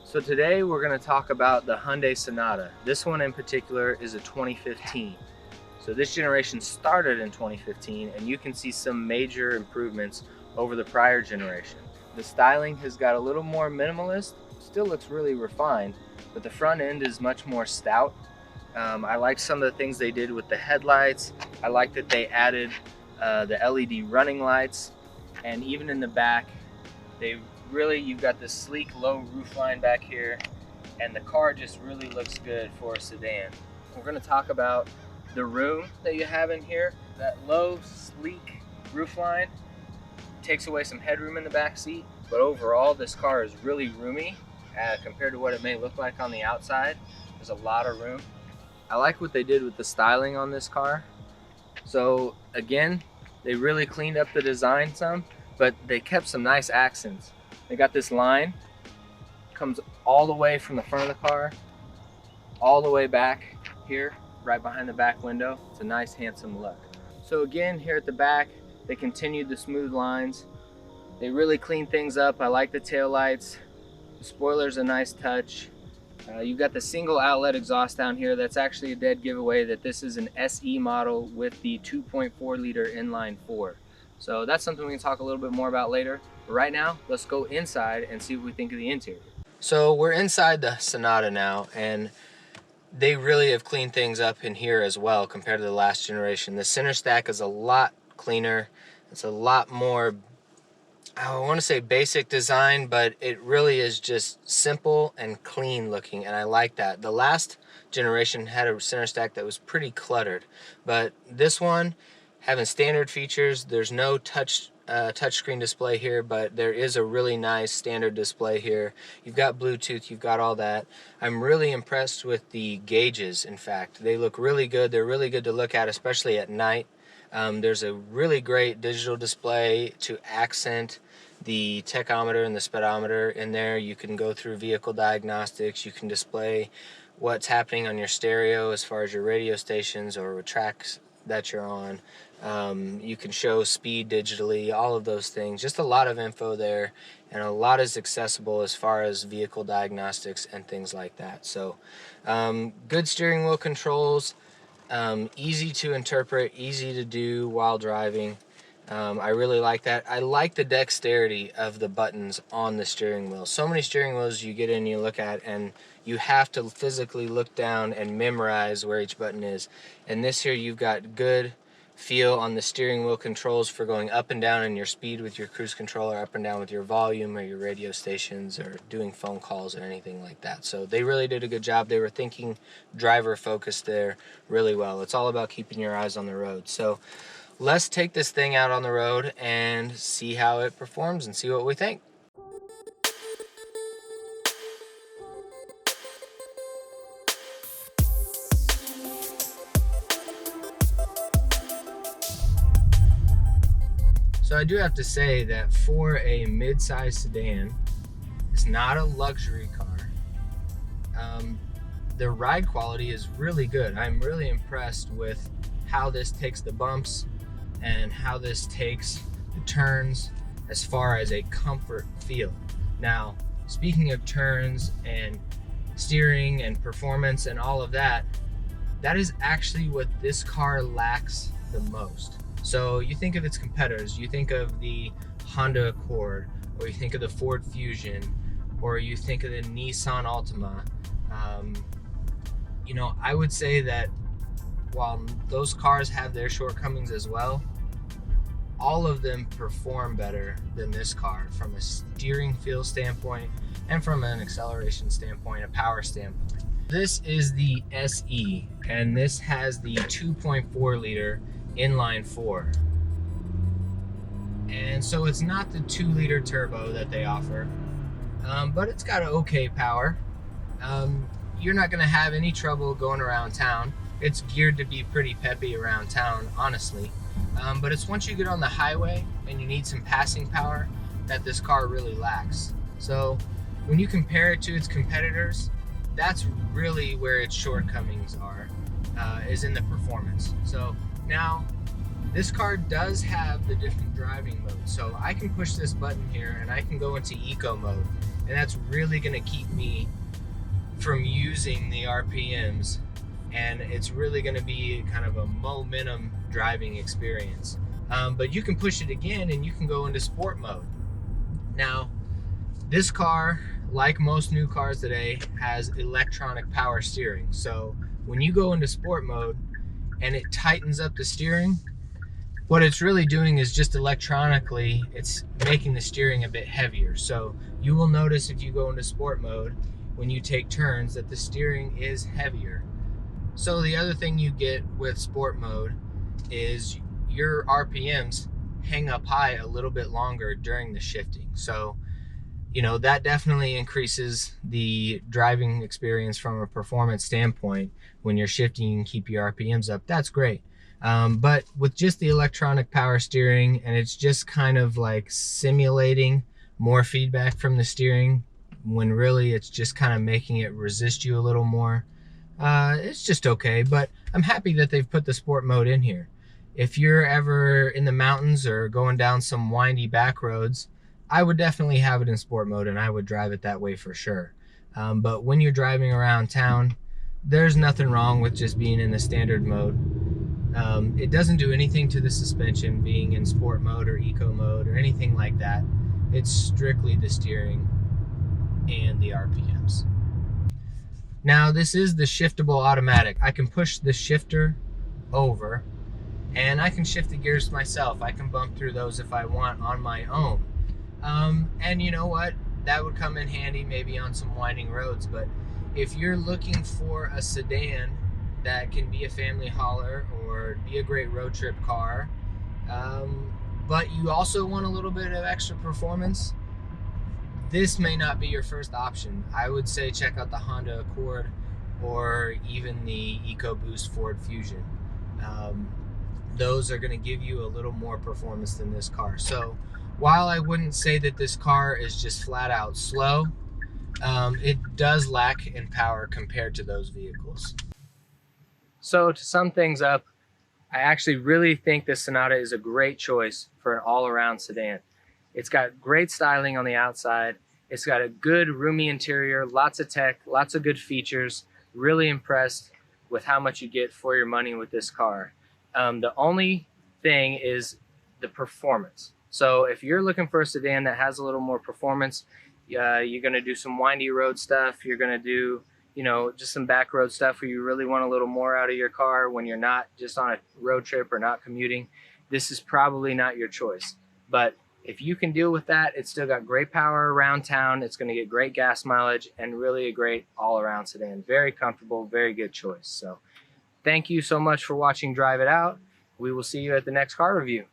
So today we're going to talk about the Hyundai Sonata. This one in particular is a 2015. So this generation started in 2015, and you can see some major improvements over the prior generation. The styling has got a little more minimalist, still looks really refined, but the front end is much more stout. I like some of the things they did with the headlights. I like that they added the LED running lights, and even in the back, you've got this sleek low roofline back here, and the car just really looks good for a sedan. We're going to talk about the room that you have in here. That low, sleek roofline takes away some headroom in the back seat, but overall this car is really roomy compared to what it may look like on the outside. There's a lot of room. I like what they did with the styling on this car. So again, they really cleaned up the design some, but they kept some nice accents. They got this line, comes all the way from the front of the car, all the way back here, right behind the back window. It's a nice, handsome look. So again, here at the back, they continued the smooth lines. They really cleaned things up. I like the taillights. The spoiler's a nice touch. You've got the single outlet exhaust down here. That's actually a dead giveaway that this is an SE model with the 2.4 liter inline 4. So that's something we can talk a little bit more about later. But right now, let's go inside and see what we think of the interior. So we're inside the Sonata now, and they really have cleaned things up in here as well compared to the last generation. The center stack is a lot cleaner. It's a lot more, I want to say basic design, but it really is just simple and clean looking, and I like that. The last generation had a center stack that was pretty cluttered, but this one, having standard features, there's no touchscreen display here, but there is a really nice standard display here. You've got Bluetooth, you've got all that. I'm really impressed with the gauges. In fact, they look really good. They're really good to look at, especially at night. There's a really great digital display to accent the tachometer and the speedometer in there. You can go through vehicle diagnostics. You can display what's happening on your stereo as far as your radio stations or tracks that you're on. You can show speed digitally, all of those things. Just a lot of info there, and a lot is accessible as far as vehicle diagnostics and things like that. So good steering wheel controls, easy to interpret, easy to do while driving. I really like that. I like the dexterity of the buttons on the steering wheel. So many steering wheels you get in, you look at, and you have to physically look down and memorize where each button is. And this here, you've got good feel on the steering wheel controls for going up and down in your speed with your cruise controller, up and down with your volume or your radio stations, or doing phone calls or anything like that. So they really did a good job. They were thinking driver focused there really well. It's all about keeping your eyes on the road. So let's take this thing out on the road and see how it performs and see what we think. So I do have to say that for a mid-size sedan, it's not a luxury car. The ride quality is really good. I'm really impressed with how this takes the bumps and how this takes the turns as far as a comfort feel. Now, speaking of turns and steering and performance and all of that, that is actually what this car lacks the most. So you think of its competitors, you think of the Honda Accord, or you think of the Ford Fusion, or you think of the Nissan Altima. You know, I would say that while those cars have their shortcomings as well, all of them perform better than this car from a steering feel standpoint and from an acceleration standpoint, a power standpoint. This is the SE, and this has the 2.4 liter inline 4. And so it's not the 2 liter turbo that they offer, but it's got an okay power. You're not gonna have any trouble going around town. It's geared to be pretty peppy around town, honestly. But it's once you get on the highway and you need some passing power that this car really lacks. So when you compare it to its competitors, that's really where its shortcomings are, is in the performance. So now This car does have the different driving modes. So I can push this button here and I can go into eco mode. And that's really gonna keep me from using the RPMs. And it's really gonna be kind of a momentum driving experience. But you can push it again and you can go into sport mode. Now, this car, like most new cars today, has electronic power steering. So when you go into sport mode and it tightens up the steering, what it's really doing is just electronically, it's making the steering a bit heavier. So you will notice if you go into sport mode, when you take turns, that the steering is heavier. So the other thing you get with sport mode is your RPMs hang up high a little bit longer during the shifting. So, you know, that definitely increases the driving experience from a performance standpoint. When you're shifting, you can keep your RPMs up. That's great. But with just the electronic power steering, and it's just kind of like simulating more feedback from the steering, when really it's just kind of making it resist you a little more. It's just okay, but I'm happy that they've put the sport mode in here. If you're ever in the mountains or going down some windy back roads, I would definitely have it in sport mode and I would drive it that way for sure. But when you're driving around town, there's nothing wrong with just being in the standard mode. It doesn't do anything to the suspension being in sport mode or eco mode or anything like that. It's strictly the steering and the RPMs. Now, this is the shiftable automatic. I can push the shifter over and I can shift the gears myself. I can bump through those if I want on my own. And you know what? That would come in handy maybe on some winding roads, but if you're looking for a sedan that can be a family hauler or be a great road trip car, but you also want a little bit of extra performance, this may not be your first option. I would say check out the Honda Accord or even the EcoBoost Ford Fusion. Those are going to give you a little more performance than this car. So while I wouldn't say that this car is just flat out slow, it does lack in power compared to those vehicles. So to sum things up, I actually really think this Sonata is a great choice for an all-around sedan. It's got great styling on the outside. It's got a good roomy interior, lots of tech, lots of good features. Really impressed with how much you get for your money with this car. The only thing is the performance. So if you're looking for a sedan that has a little more performance, you're gonna do some windy road stuff, you're gonna do, you know, just some back road stuff where you really want a little more out of your car when you're not just on a road trip or not commuting, this is probably not your choice. But if you can deal with that, it's still got great power around town, it's gonna get great gas mileage, and really a great all-around sedan. Very comfortable, very good choice. So thank you so much for watching Drive It Out. We will see you at the next car review.